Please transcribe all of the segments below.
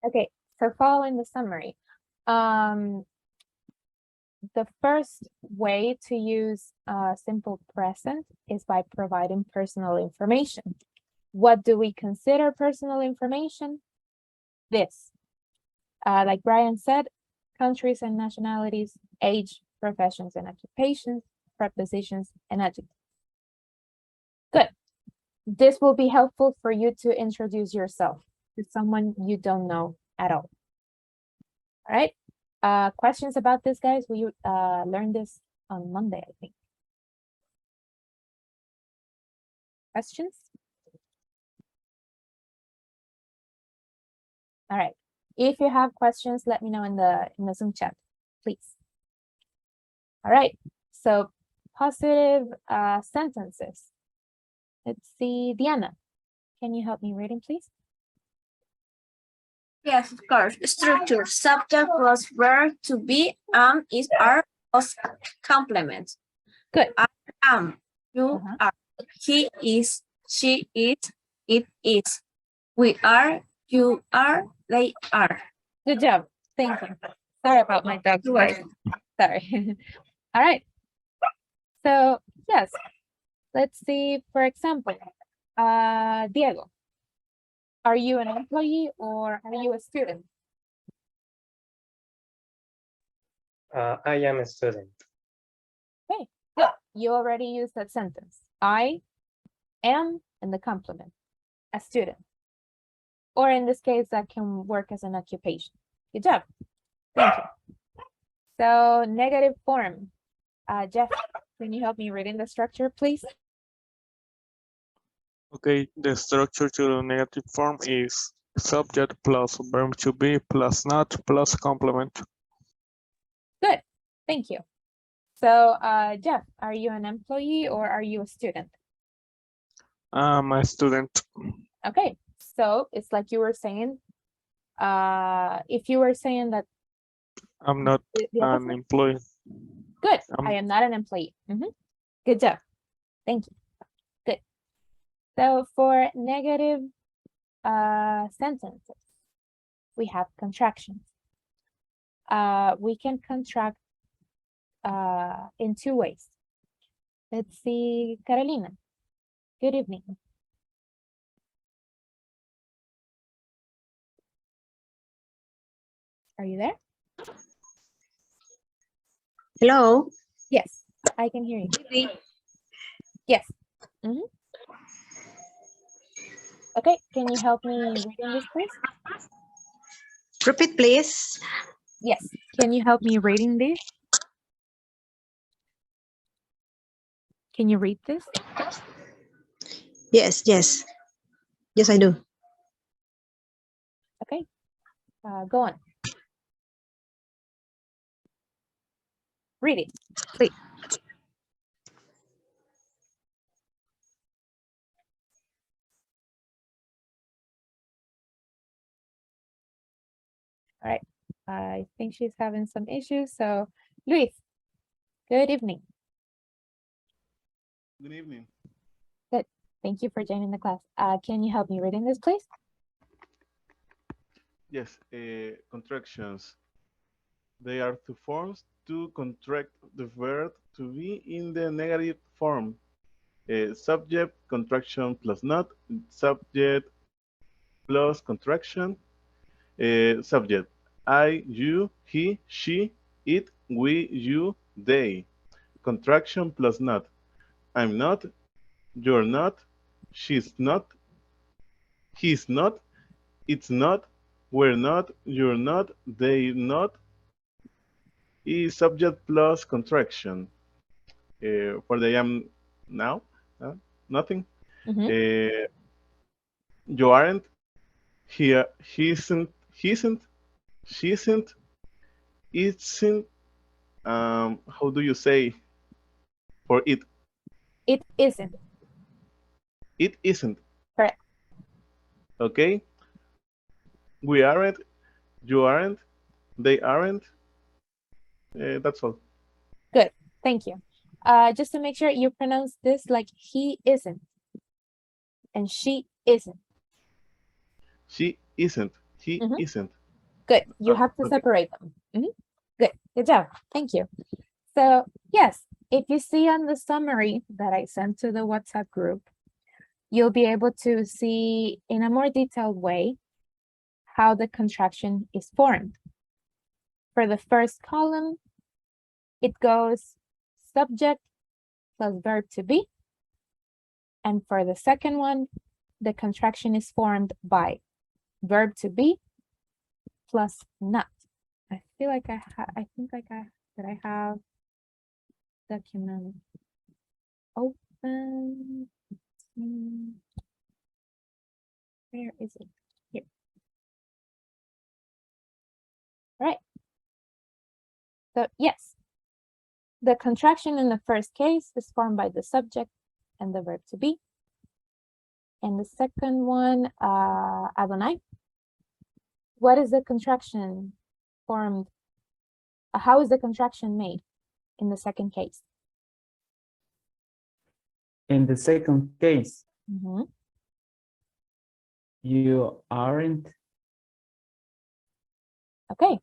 Okay, so following the summary, the first way to use simple present is by providing personal information. What do we consider personal information? This, like Brian said, countries and nationalities, age, professions and occupations, prepositions, and adjectives. Good. This will be helpful for you to introduce yourself to someone you don't know at all. All right. Questions about this, guys? We learned this on Monday, I think. Questions? All right. If you have questions, let me know in the Zoom chat, please. All right. So positive sentences. Let's see, Diana, can you help me reading, please? Yes, of course. Structure, subject plus verb to be, is, are, plus complement. Good. I am, you are, he is, she is, it is. We are, you are, they are. Good job. Thank you. Sorry about my dog. Sorry. All right. So yes, let's see, for example, Diego, are you an employee or are you a student? I am a student. Okay, good. You already used that sentence. I am in the complement, a student. Or in this case, that can work as an occupation. Good job. Thank you. So negative form. Jeff, can you help me reading the structure, please? Okay, the structure to the negative form is subject plus verb to be plus not plus complement. Good, thank you. So Jeff, are you an employee or are you a student? I'm a student. Okay, so it's like you were saying, if you were saying that I'm not an employee. Good, I am not an employee. Good job, thank you. Good. So for negative sentences, we have contractions. We can contract in two ways. Let's see, Carolina. Good evening. Are you there? Hello. Yes, I can hear you. Yes. Okay, can you help me reading this, please? Repeat, please. Yes, can you help me reading this? Can you read this? Yes, yes. Yes, I do. Okay, go on. Read it, please. All right, I think she's having some issues. So, Luis, good evening. Good evening. Good, thank you for joining the class. Can you help me reading this, please? Yes, contractions. They are two forms to contract the verb to be in the negative form. Subject, contraction plus not, subject plus contraction, subject, I, you, he, she, it, we, you, they. Contraction plus not, I'm not, you're not, she's not, he's not, it's not, we're not, you're not, they not, is subject plus contraction. For the am now, nothing. You aren't, he isn't, she isn't, isn't. How do you say for it? It isn't. It isn't. Correct. Okay. We aren't, you aren't, they aren't. That's all. Good, thank you. Just to make sure you pronounce this like he isn't and she isn't. She isn't, he Mhm. isn't. Good. You have to Okay. separate them. Mhm. Good. Good job. Thank you. So yes, if you see on the summary that I sent to the WhatsApp group, you'll be able to see in a more detailed way how the contraction is formed. For the first column, it goes subject plus verb to be. And for the second one, the contraction is formed by verb to be plus not. I feel like I think like that I have document open. Where is it? Here. All right. So yes, the contraction in the first case is formed by the subject and the verb to be. And the second one, Adonai. What is the contraction formed? How is the contraction made in the second case? In the second case, Mhm. you aren't. Okay.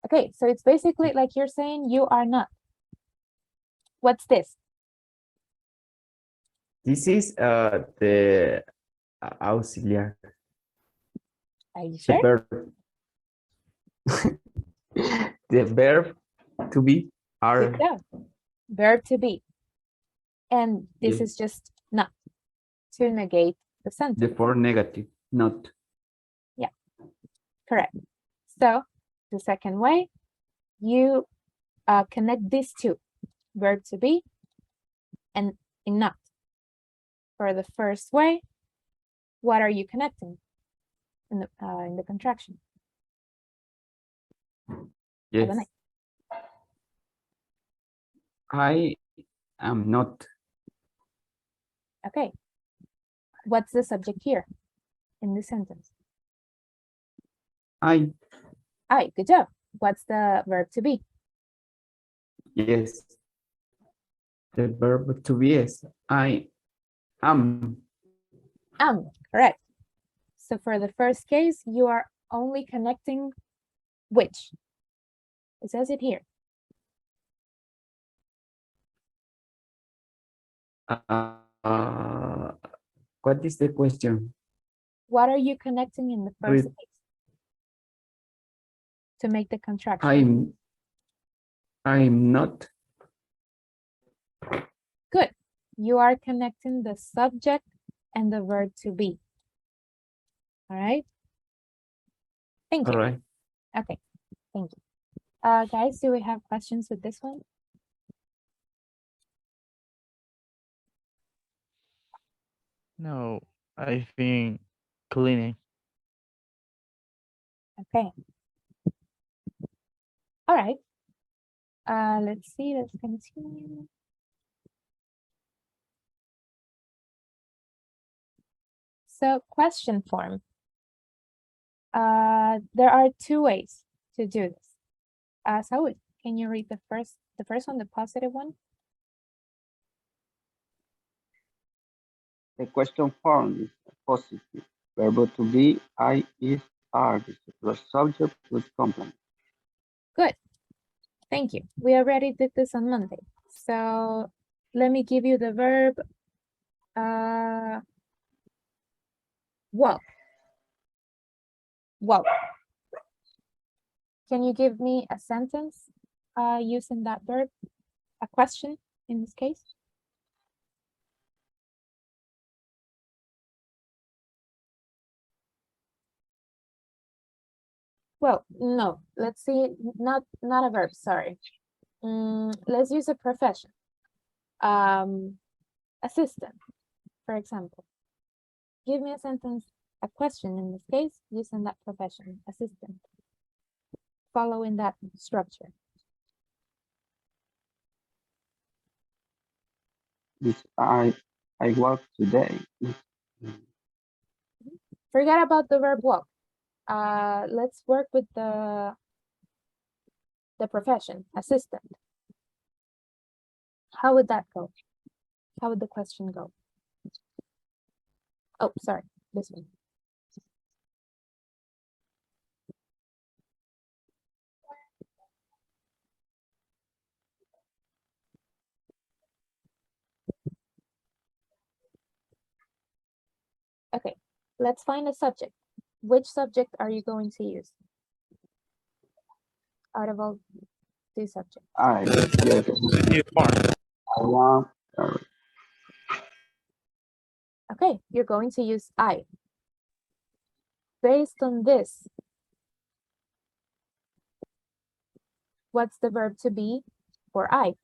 Okay, so it's basically like you're saying you are not. What's this? This is the auxiliar, Are you the sure? verb. The verb to be are. Good job. Verb to be. And this Yes. is just not to negate the The sentence. for negative, not. Correct. So the second way, you connect these two, verb to be and in not. For the first way, what are you connecting in the contraction? Yes. Adonai. I am not. Okay. What's the subject here in this sentence? I. Good job. What's the verb to be? Yes. The verb to be is I am. Correct. So for the first case, you are only connecting which? It says it here. What is the question? What are you connecting in the first Read. case to make the contraction? I'm not. Good. You are connecting the subject and the verb to be. All right. Thank you. All right. Okay. Thank you. Guys, do we have questions with this one? No, I think cleaning. Okay. All right. Let's see. Let's continue. So question form. There are two ways to do this. Saul, can you read the first one, the positive one? The question form is positive. Verb to be, I, is, are, plus subject plus complement. Good. Thank you. We already did this on Monday. So let me give you the verb walk. Walk. Can you give me a sentence using that verb? A question in this case? Well, no, let's see, not a verb, sorry. Let's use a profession. Assistant, for example. Give me a sentence, a question in this case, using that profession, assistant. Following that structure. This I walk today. Forget about the verb walk. Let's work with the profession, assistant. How would that go? How would the question go? Oh, sorry, this one. let's find a subject. Which subject are you going to use? Out of all these subjects. I, yes, You form. I am. Okay, you're going to use I. Based on this, what's the verb to be for I?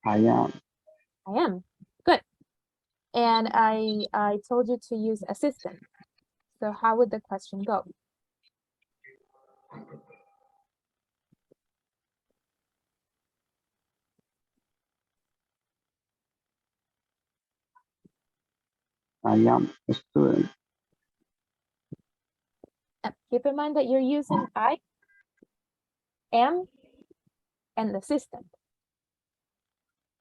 I am. I am. Good. And I told you to use assistant. So how would the question go? I am a student. Keep in mind that you're using I, am, and assistant.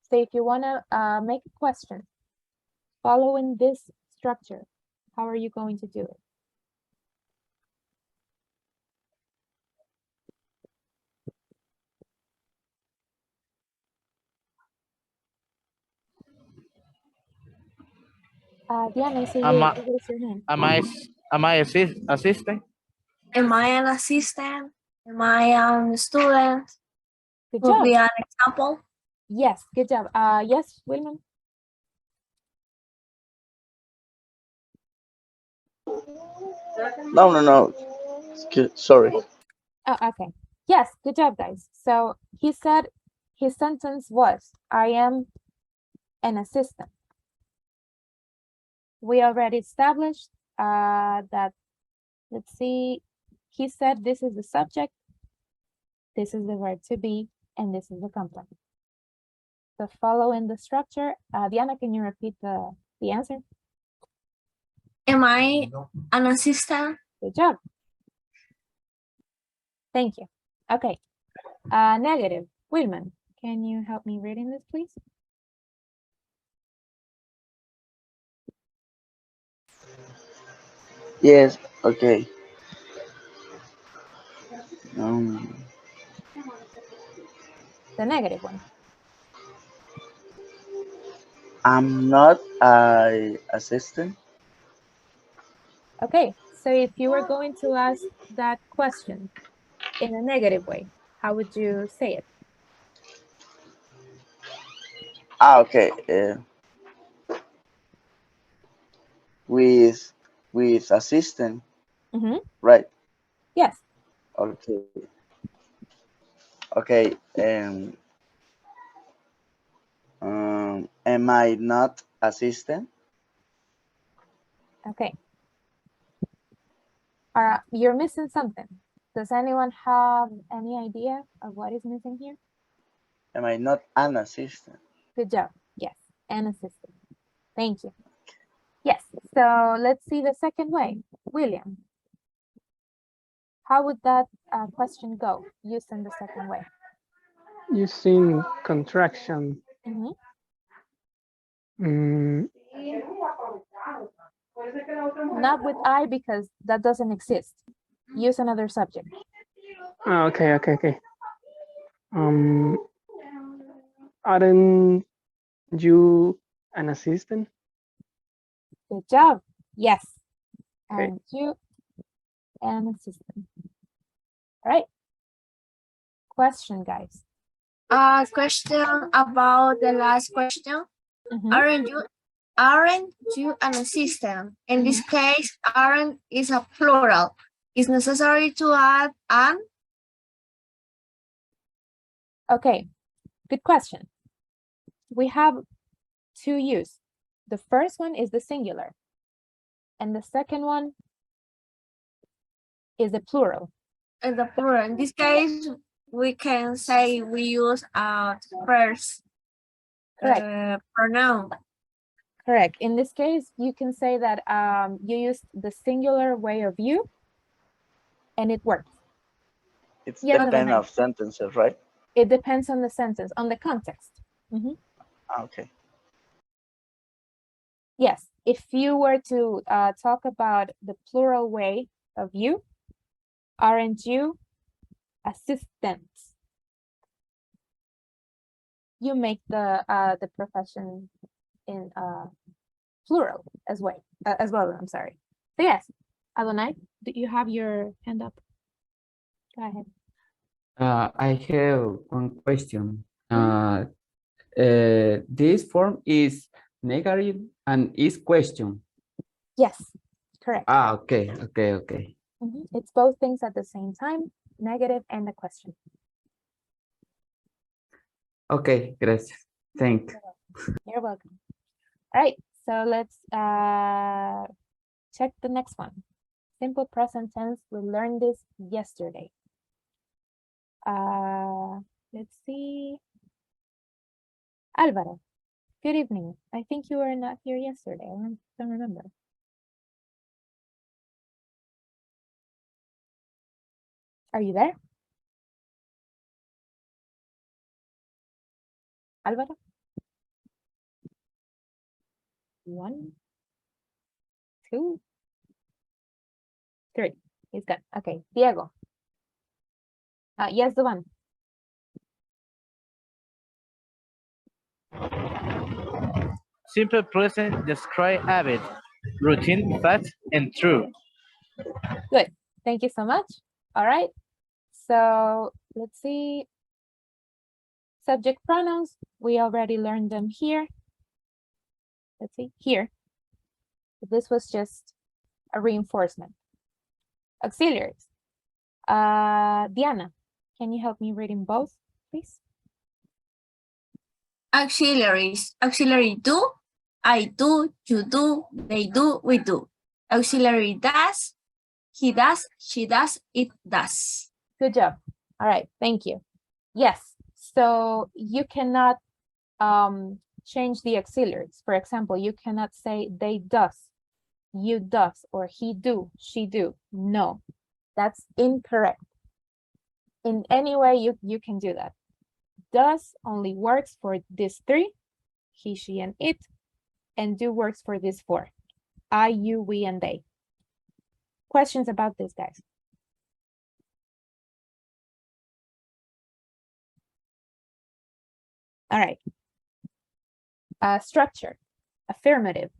So if you want to make a question following this structure, how are you going to do it? Diana, I see Am you I, raise your hand. am I assistant? Am I an assistant? Am I a student? Good Would job. be an example. Yes, good job. Yes, Wilman. No. Sorry. Oh, okay. Yes, good job, guys. So he said his sentence was, I am an assistant. We already established that, let's see, he said this is the subject, this is the verb to be, and this is the complement. So following the structure, Diana, can you repeat the answer? Am I an assistant? Good job. Thank you. Okay. Negative. Wilman, can you help me reading this, please? Yes. Okay. The negative one. I'm not a assistant. Okay. So if you were going to ask that question in a negative way, how would you say it? Okay. With assistant, Mm-hmm. right? Yes. Okay. Okay. Am I not assistant? Okay. You're missing something. Does anyone have any idea of what is missing here? Am I not an assistant? Good job. Yes, an assistant. Thank you. Yes, so let's see the second way. William, how would that question go used in the second way? Using contraction. Mhm. Not with I because that doesn't exist. Use another subject. Okay. Aren't you an assistant? Good job. Yes. Okay. And you an assistant. All right. Question, guys. Question about the last question. Mhm. Aren't you an assistant? In this case, aren't is a plural. Is necessary to add an? Okay, good question. We have two use. The first one is the singular, and the second one is the plural. In the plural. In this case, we can say we use first Correct. pronoun. Correct. In this case, you can say that you used the singular way of you, and it works. It's Yes, depend Adonai. of sentences, right? It depends on the sentence, on the context. Mhm. Okay. Yes, if you were to talk about the plural way of you, aren't you assistants? You make the profession in plural as well. I'm sorry. So yes, Adonai, do you have your hand up? Go ahead. I have one question. This form is negative and is question. Yes, correct. Okay, okay. It's both things at the same time, negative and a question. Okay, gracias. Thank you. You're welcome. All right, so let's check the next one. Simple present tense, we learned this yesterday. Let's see. Alvaro, good evening. I think you were not here yesterday. I don't remember. Are you there? Alvaro? 1, 2, 3. He's good. Okay, Diego. Yes, the one. Simple present describe habit, routine, fact, and true. Good. Thank you so much. All right. So let's see. Subject pronouns. We already learned them here. Let's see here. This was just a reinforcement. Auxiliaries. Diana, can you help me reading both, please? Auxiliaries. Auxiliary do, I do, you do, they do, we do. Auxiliary does, he does, she does, it does. Good job. All right, thank you. Yes, so you cannot change the auxiliaries. For example, you cannot say they does, you does, or he do, she do. No, that's incorrect. In any way you can do that. Does only works for these 3, he, she, and it, and do works for these 4, I, you, we, and they. Questions about this, guys? All right. Structure, affirmative.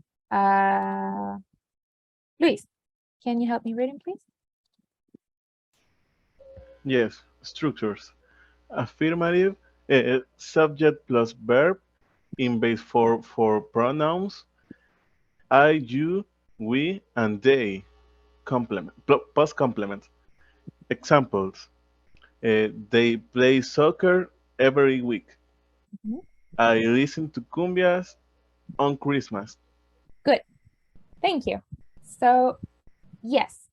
Luis, can you help me reading, please? Yes, structures. Affirmative, subject plus verb in base form for pronouns. I, you, we, and they. Complement, plus complement. Examples. They play soccer every week. Mhm. I listen to cumbias on Christmas. Good. Thank you. So, yes.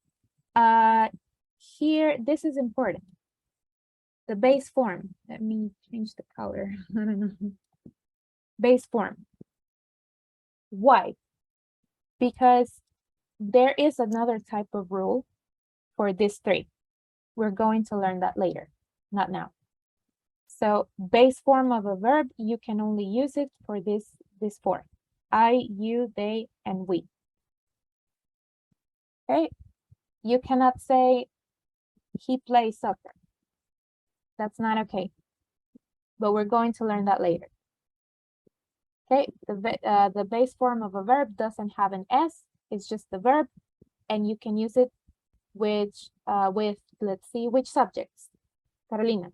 Here, this is important. The base form. Let me change the color. I don't know. Base form. Why? Because there is another type of rule for these 3. We're going to learn that later, not now. So base form of a verb, you can only use it for this 4. I, you, they, and we. Okay? You cannot say he plays soccer. That's not okay. But we're going to learn that later. Okay, the base form of a verb doesn't have an S, it's just the verb, and you can use it with, let's see, which subjects? Carolina.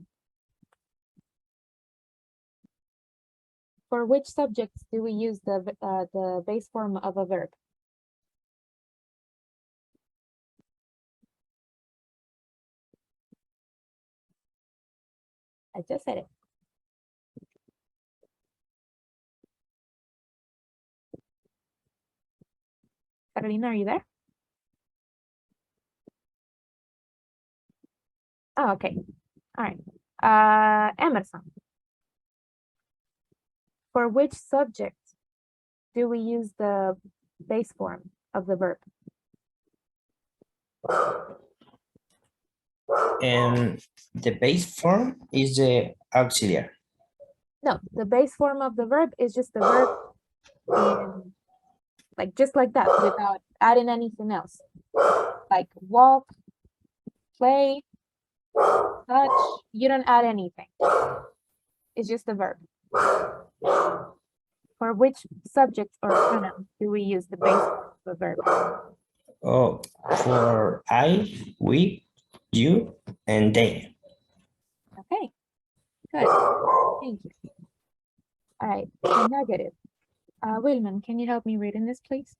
For which subjects do we use the base form of a verb? I just said it. Carolina, are you there? Oh, okay. All right. Emerson. For which subject do we use the base form of the verb? The base form is the auxiliary. No, the base form of the verb is just the verb in, like, just like that, without adding anything else. Like walk, play, touch, you don't add anything. It's just the verb. For which subject or pronoun do we use the base of the verb? Oh, for I, we, you, and they. Okay, good. Thank you. All right, the negative. Wilman, can you help me reading this, please?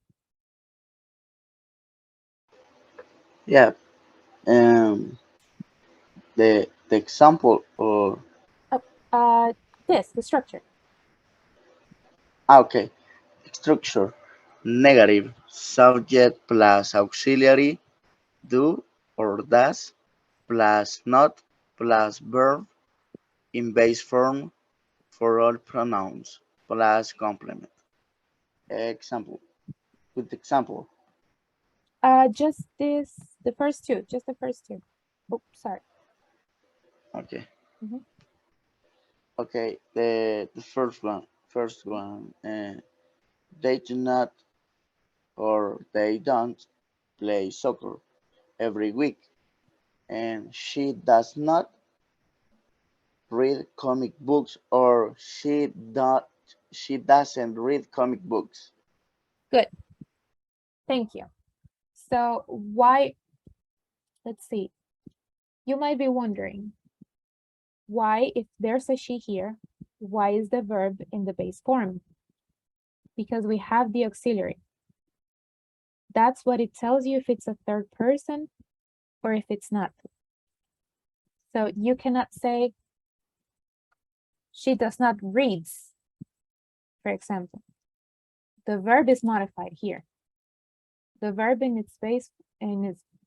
Yeah. The example or The structure. okay. Structure. Negative. Subject plus auxiliary do or does plus not plus verb in base form for all pronouns plus complement. Example. With example. Just the first two, just the first two. Oh, sorry. Okay. Mhm. Okay. The first one. They do not or they don't play soccer every week, and she does not read comic books or she doesn't read comic books. Good. Thank you. So why, let's see. You might be wondering why, if there's a she here, why is the verb in the base form? Because we have the auxiliary. That's what it tells you if it's a third person or if it's not. So you cannot say she does not reads, for example. The verb is modified here. The verb in its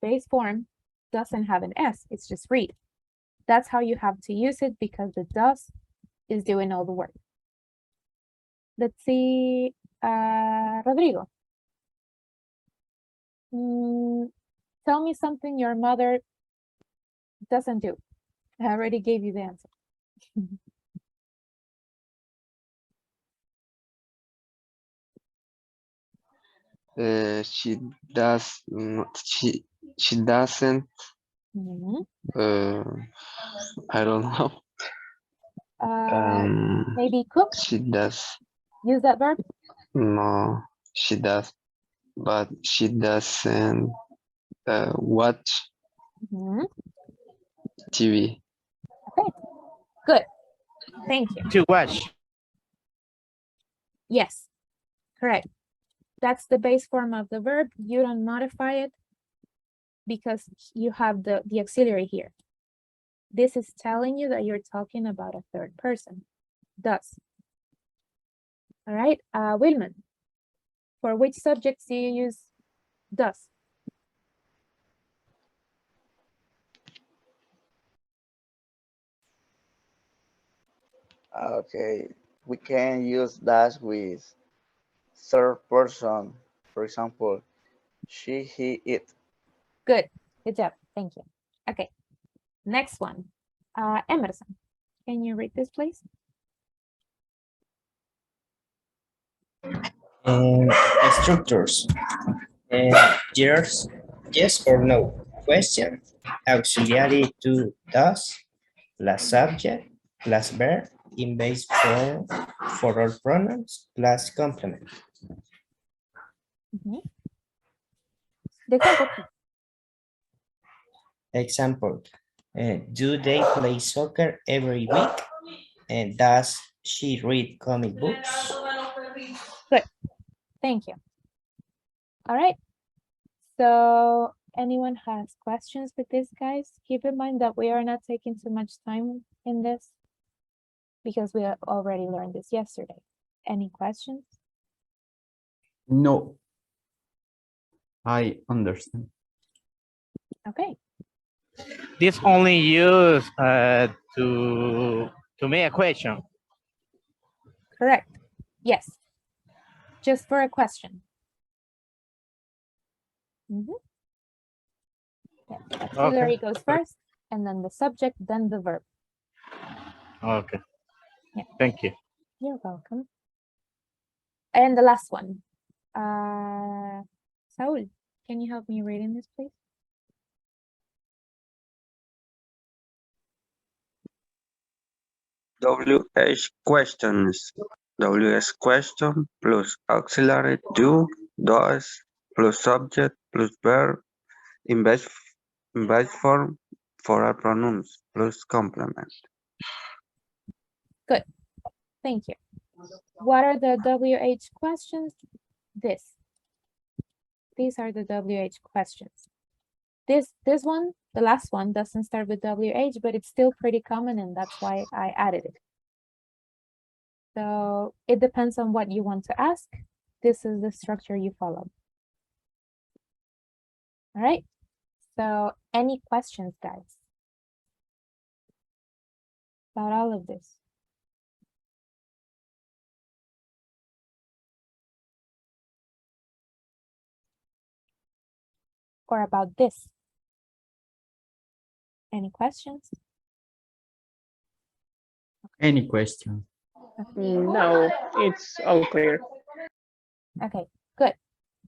base form doesn't have an S, it's just read. That's how you have to use it because the does is doing all the work. Let's see, Rodrigo. Tell me something your mother doesn't do. I already gave you the answer. She does not, she doesn't, Mhm. I don't know. Maybe cook, She does, use that verb. no, she does, but she doesn't watch Mhm. TV. Okay, good. Thank you. To watch. Yes, correct. That's the base form of the verb. You don't modify it because you have the auxiliary here. This is telling you that you're talking about a third person. Does. All right, Wilman, for which subjects do you use does? Okay, we can use that with third person. For example, she, he, it. Good, good job, thank you. Okay, next one. Emerson, can you read this, please? Structures. Yes or no. Question. Auxiliary to does plus subject plus verb in base form for all pronouns plus complement. The example, please. Example. Do they play soccer every week? And does she read comic books? Good, thank you. All right, so anyone has questions with this, guys? Keep in mind that we are not taking too much time in this because we have already learned this yesterday. Any questions? No, I understand. Okay, This only used to make a question. correct. Yes, just for a question. Mhm. Yeah, auxiliary goes first, and then the subject, then the verb. Okay. Yeah. Thank you. You're welcome. And the last one. Saul, can you help me reading this, please? WH questions. WH question plus auxiliary do, does, plus subject plus verb in base form for our pronouns plus complement. Good. Thank you. What are the WH questions? These are the WH questions. This one, the last one, doesn't start with WH, but it's still pretty common, and that's why I added it. So it depends on what you want to ask. This is the structure you follow. All right. So any questions, guys, about all of this? Or about this? Any questions? Any question? No, it's all clear. Okay,